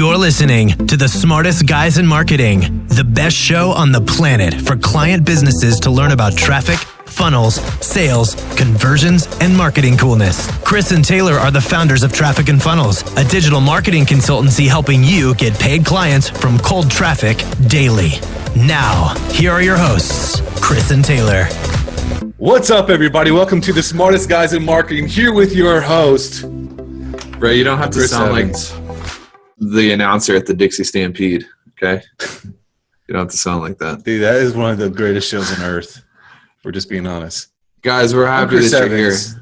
You're listening to the smartest guys in marketing, the best show on the planet for client businesses to learn about traffic, funnels, sales, conversions, and marketing coolness. Chris and Taylor are the founders of Traffic and Funnels, a digital marketing consultancy helping you get paid clients from cold traffic daily. Now, here are your hosts, Chris and Taylor. What's up, everybody? Welcome to the smartest guys in marketing. Here with your host, Ray. You don't have to Chris sound Evans. like the announcer at the Dixie Stampede, okay? You don't have to sound like that. Dude, that is one of the greatest shows on earth. We're just being honest. Guys, we're happy Chris that you're here. Evans,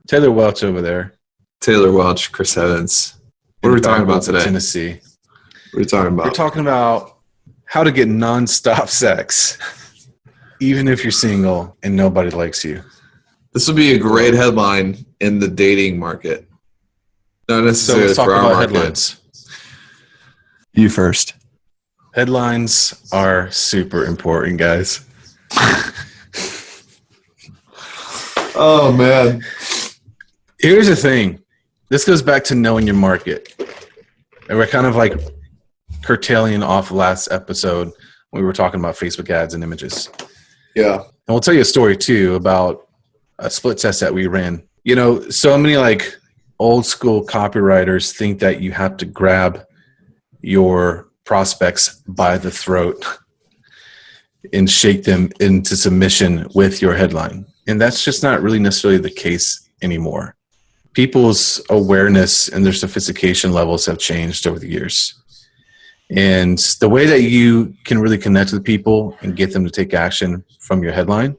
Taylor Welch over there. Taylor Welch, Chris Evans. What are we talking about today? Tennessee. What are we talking about? We're talking about how to get nonstop sex, even if you're single and nobody likes you. This would be a great headline in the dating market. Not So necessarily let's talk for our about market. headlines. You first. Headlines are super important, guys. Oh, man. Here's the thing. This goes back to knowing your market. And we're kind of like curtailing off last episode when we were talking about Facebook ads and images. Yeah. And we'll tell you a story too about a split test that we ran. You know, so many like old school copywriters think that you have to grab your prospects by the throat and shake them into submission with your headline. And that's just not really necessarily the case anymore. People's awareness and their sophistication levels have changed over the years. And the way that you can really connect with people and get them to take action from your headline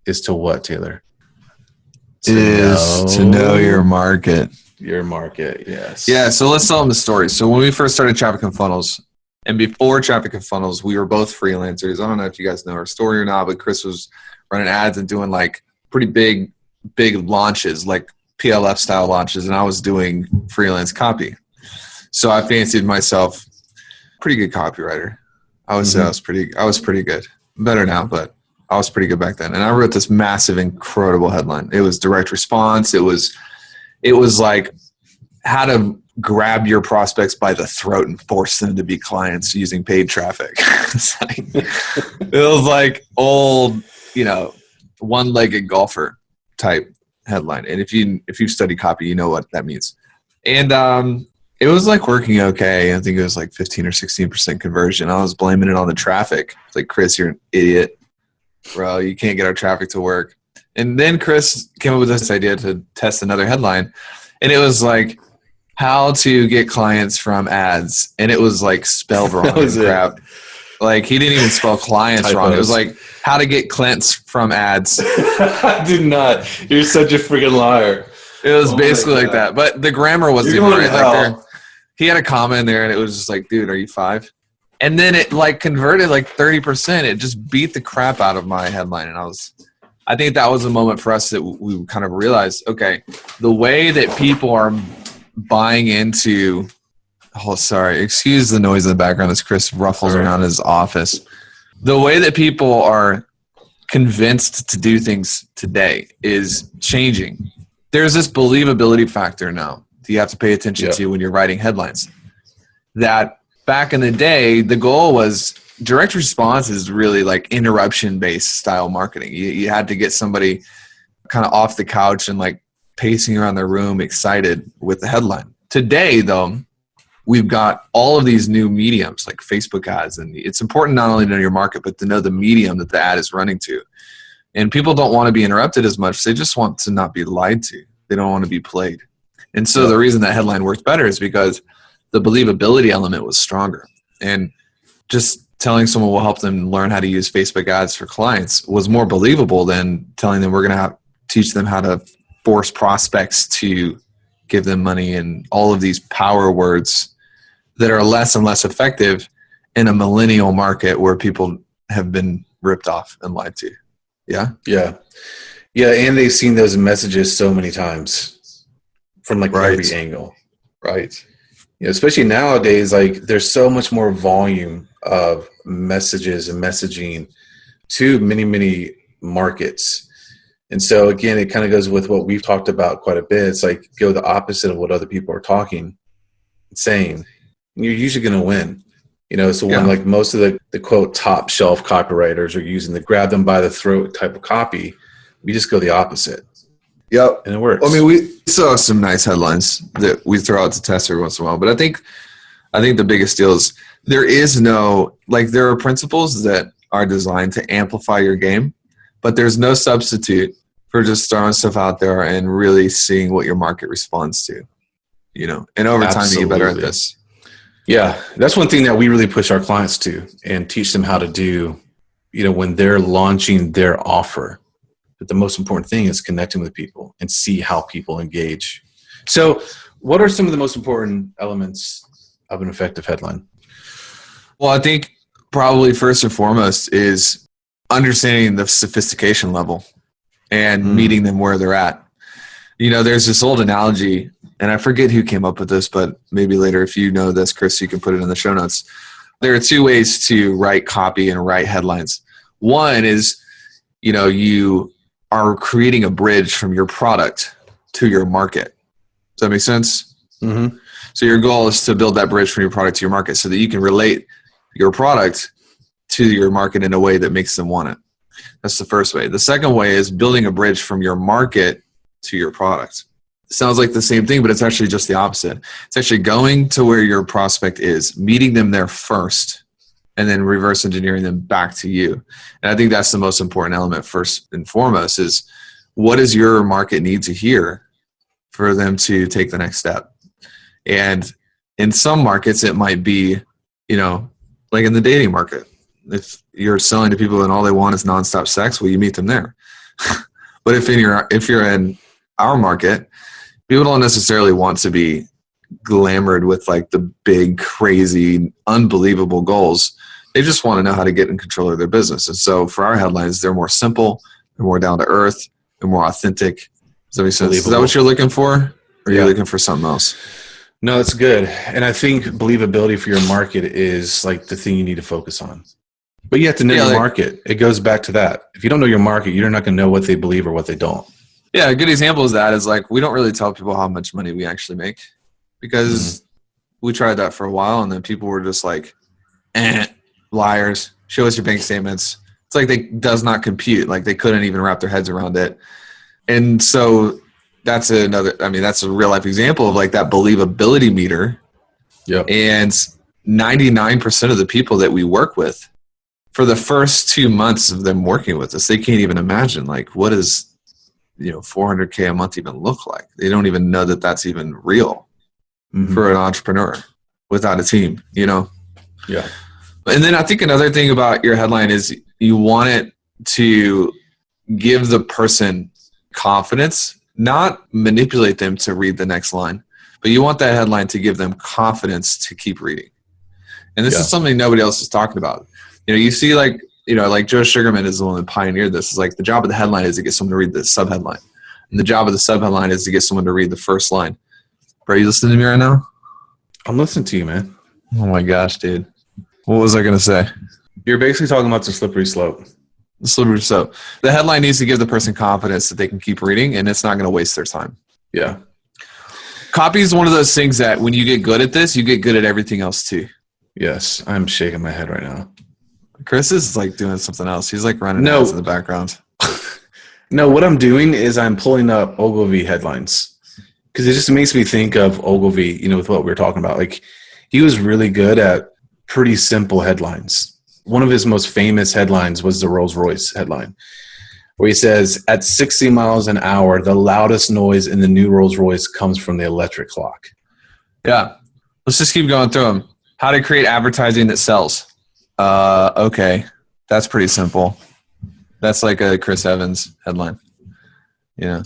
is to what, Taylor? To know your market. Your market, yes. Yeah, so let's tell them the story. So when we first started Traffic and Funnels, and before Traffic and Funnels, we were both freelancers. I don't know if you guys know our story or not, but Chris was running ads and doing like pretty big launches, like PLF style launches, and I was doing freelance copy. So I fancied myself pretty good copywriter. I would say I was pretty good. I'm better now, but I was pretty good back then. And I wrote this massive, incredible headline. It was direct response. It was like how to grab your prospects by the throat and force them to be clients using paid traffic. It was like old, one-legged golfer type headline. And if you study copy, you know what that means. And it was like working okay. I think it was like 15 or 16% conversion. I was blaming it on the traffic. It's like, Chris, you're an idiot. Bro, you can't get our traffic to work. And then Chris came up with this idea to test another headline. And it was like, how to get clients from ads. And it was like spelled wrong and crap. Like he didn't even spell clients wrong. It was like how to get clients from ads. I did not. You're such a freaking liar. It was basically like that. But the grammar wasn't even right. Like he had a comma in there and it was just like, dude, are you 5? And then it like converted like 30%. It just beat the crap out of my headline. And I think that was a moment for us that we kind of realized, okay, the way that people are buying into, excuse the noise in the background as Chris ruffles around his office. The way that people are convinced to do things today is changing. There's this believability factor now that you have to pay attention to when you're writing headlines. That back in the day, the goal was direct response is really like interruption-based style marketing. You had to get somebody kind of off the couch and like pacing around their room excited with the headline. Today, though, we've got all of these new mediums like Facebook ads, and it's important not only to know your market, but to know the medium that the ad is running to. And people don't want to be interrupted as much. They just want to not be lied to. They don't want to be played. And so the reason that headline worked better is because the believability element was stronger. And just telling someone will help them learn how to use Facebook ads for clients was more believable than telling them we're going to teach them how to force prospects to give them money and all of these power words that are less and less effective in a millennial market where people have been ripped off and lied to. Yeah? Yeah. Yeah, and they've seen those messages so many times from like every angle. Right. Especially nowadays, like there's so much more volume of messages and messaging to many, many markets. And so again, it kind of goes with what we've talked about quite a bit. It's like go the opposite of what other people are talking, saying. you're usually going to win. So when like most of the quote top shelf copywriters are using the grab them by the throat type of copy, we just go the opposite. Yep. And it works. I mean, we still have some nice headlines that we throw out to test every once in a while, but I think the biggest deal is there are principles that are designed to amplify your game, but there's no substitute for just throwing stuff out there and really seeing what your market responds to, and over time you get better at this. Yeah, that's one thing that we really push our clients to and teach them how to do, when they're launching their offer. But the most important thing is connecting with people and see how people engage. So what are some of the most important elements of an effective headline? Well, I think probably first and foremost is understanding the sophistication level and meeting them where they're at. There's this old analogy, and I forget who came up with this, but maybe later, if you know this, Chris, you can put it in the show notes. There are two ways to write copy and write headlines. One is, you are creating a bridge from your product to your market. Does that make sense? Mm-hmm. So your goal is to build that bridge from your product to your market so that you can relate your product to your market in a way that makes them want it. That's the first way. The second way is building a bridge from your market to your product. It sounds like the same thing, but it's actually just the opposite. It's actually going to where your prospect is, meeting them there first, and then reverse engineering them back to you. And I think that's the most important element first and foremost is what does your market need to hear for them to take the next step? And in some markets, it might be, like in the dating market. If you're selling to people and all they want is nonstop sex, well, you meet them there. But if you're in our market, people don't necessarily want to be glamored with like the big, crazy, unbelievable goals. They just want to know how to get in control of their business. And so for our headlines, they're more simple, they're more down to earth, they're more authentic. Does that make sense? Is that what you're looking for? Or are you looking for something else? No, that's good. And I think believability for your market is like the thing you need to focus on. But you have to know your market. It goes back to that. If you don't know your market, you're not going to know what they believe or what they don't. Yeah, a good example of that is like we don't really tell people how much money we actually make because we tried that for a while and then people were just like, liars, show us your bank statements. It's like they does not compute. Like they couldn't even wrap their heads around it. And so that's a real life example of like that believability meter. Yeah. And 99% of the people that we work with, for the first 2 months of them working with us, they can't even imagine like what does $400K a month even look like. They don't even know that that's even real for an entrepreneur without a team, Yeah. And then I think another thing about your headline is you want it to give the person confidence, not manipulate them to read the next line, but you want that headline to give them confidence to keep reading. And this is something nobody else is talking about. You see like Joe Sugarman is the one that pioneered this. It's like the job of the headline is to get someone to read the subheadline. And the job of the subheadline is to get someone to read the first line. Bro, are you listening to me right now? I'm listening to you, man. Oh my gosh, dude. What was I going to say? You're basically talking about the slippery slope. The slippery slope. The headline needs to give the person confidence that they can keep reading and it's not going to waste their time. Yeah. Copy is one of those things that when you get good at this, you get good at everything else too. Yes. I'm shaking my head right now. Chris is like doing something else. He's like running ads in the background. No, what I'm doing is I'm pulling up Ogilvy headlines because it just makes me think of Ogilvy, with what we were talking about. Like he was really good at pretty simple headlines. One of his most famous headlines was the Rolls Royce headline where he says, at 60 miles an hour, the loudest noise in the new Rolls Royce comes from the electric clock. Yeah. Let's just keep going through them. How to create advertising that sells. Okay. That's pretty simple. That's like a Chris Evans headline. Yeah.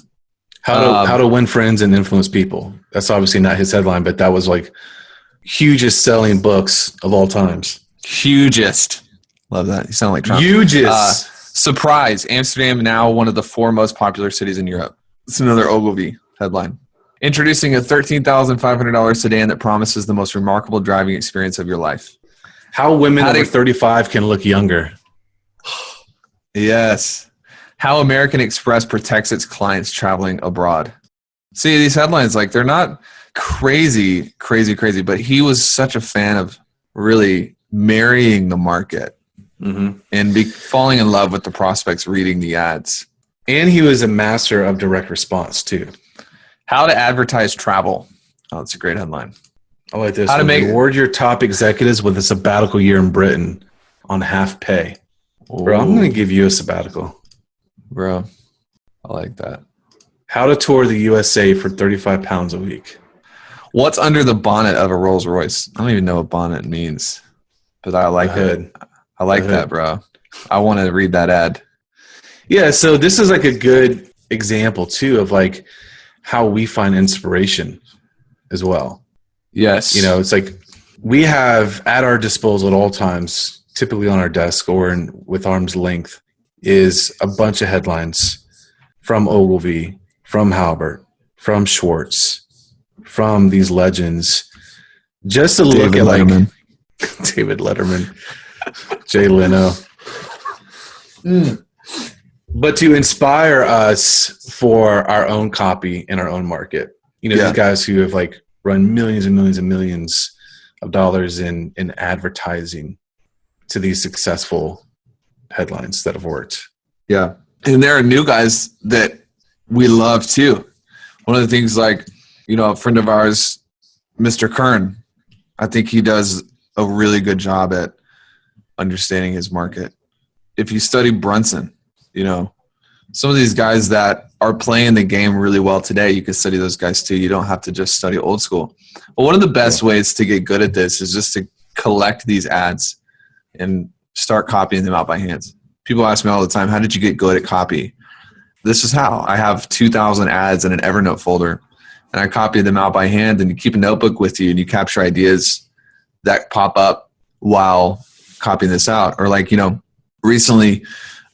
How to win friends and influence people. That's obviously not his headline, but that was like hugest selling books of all times. Hugest. Love that. You sound like Trump. Hugest. Surprise. Amsterdam now one of the 4 most popular cities in Europe. It's another Ogilvy headline. Introducing a $13,500 sedan that promises the most remarkable driving experience of your life. How women over 35 can look younger. Yes. How American Express protects its clients traveling abroad. See, these headlines, like they're not crazy. But he was such a fan of really marrying the market and falling in love with the prospects reading the ads. And he was a master of direct response too. How to advertise travel. Oh, that's a great headline. I like this. How to reward your top executives with a sabbatical year in Britain on half pay. Bro, I'm going to give you a sabbatical. Bro, I like that. How to tour the USA for 35 pounds a week. What's under the bonnet of a Rolls Royce? I don't even know what bonnet means, but I like it. I like that, bro. I want to read that ad. Yeah, so this is like a good example too of like how we find inspiration as well. Yes. You know, it's like we have at our disposal at all times, typically on our desk or with arm's length, is a bunch of headlines from Ogilvy, from Halbert, from Schwartz, from these legends, just to look at like David Letterman, Jay Leno. But to inspire us for our own copy in our own market. You know, these guys who have like run millions and millions and millions of dollars in advertising to these successful headlines that have worked. Yeah. And there are new guys that we love too. One of the things like, you know, a friend of ours, Mr. Kern, I think he does a really good job at understanding his market. If you study Brunson, you know, some of these guys that are playing the game really well today, you can study those guys too. You don't have to just study old school. But one of the best ways to get good at this is just to collect these ads and start copying them out by hand. People ask me all the time, how did you get good at copy? This is how. I have 2,000 ads in an Evernote folder, and I copy them out by hand, and you keep a notebook with you, and you capture ideas that pop up while copying this out. Or like, you know, recently,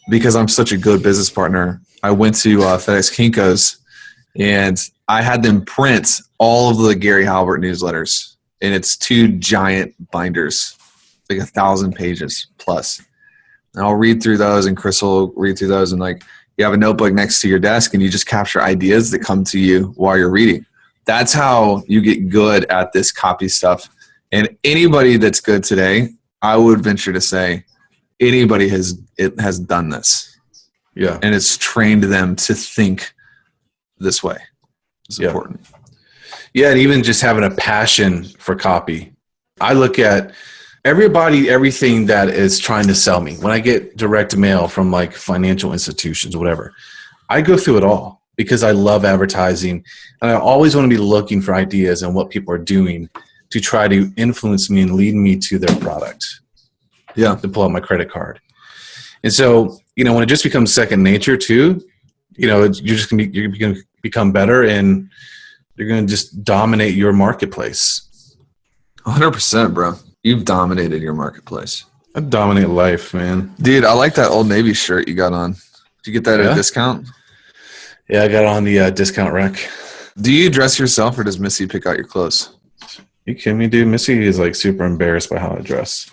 because I'm such a good business partner, I went to FedEx Kinko's, and I had them print all of the Gary Halbert newsletters, and it's 2 giant binders, like 1,000 pages plus. And I'll read through those, and Chris will read through those, and like you have a notebook next to your desk, and you just capture ideas that come to you while you're reading. That's how you get good at this copy stuff. And anybody that's good today, I would venture to say, anybody has done this. Yeah. And it's trained them to think this way. It's important. Yeah, and even just having a passion for copy. I look at everything that is trying to sell me. When I get direct mail from like financial institutions, whatever, I go through it all because I love advertising, and I always want to be looking for ideas on what people are doing to try to influence me and lead me to their product. Yeah, to pull out my credit card. And so, you know, when it just becomes second nature too, you know, you're going to become better, and you're going to just dominate your marketplace. 100%, bro. You've dominated your marketplace. I dominate life, man. Dude, I like that Old Navy shirt you got on. Did you get that at a discount? Yeah, I got it on the discount rack. Do you dress yourself, or does Missy pick out your clothes? You kidding me, dude? Missy is like super embarrassed by how I dress.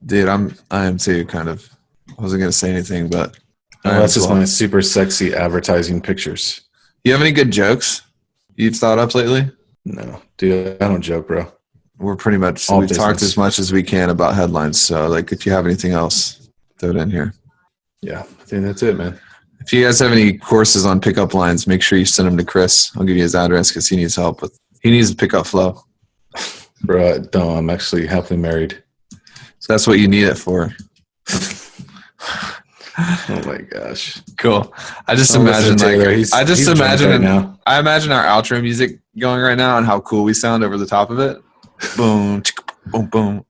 Dude, I am too, kind of. I wasn't going to say anything, but that's just my super sexy advertising pictures. You have any good jokes you've thought up lately? No, dude, I don't joke, bro. We're pretty much, we've talked as much as we can about headlines. So, like, if you have anything else, throw it in here. Yeah, I think that's it, man. If you guys have any courses on pickup lines, make sure you send them to Chris. I'll give you his address because he needs help he needs a pickup flow. Bro, no, I'm actually happily married. So that's what you need it for. Oh my gosh. Cool. I just imagine I imagine our outro music going right now and how cool we sound over the top of it. Boom, boom, boom.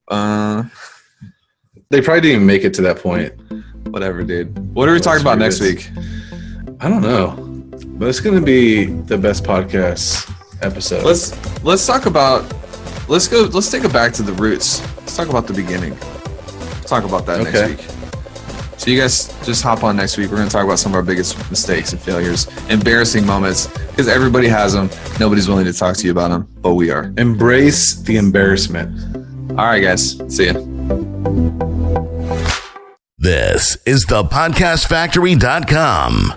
They probably didn't even make it to that point. Whatever, dude. What are we talking about next week? I don't know. But it's gonna be the best podcast episode. Let's talk about let's take it back to the roots. Let's talk about the beginning. Let's talk about that next week. So you guys just hop on next week. We're going to talk about some of our biggest mistakes and failures, embarrassing moments, because everybody has them. Nobody's willing to talk to you about them, but we are. Embrace the embarrassment. All right, guys. See ya. This is thepodcastfactory.com.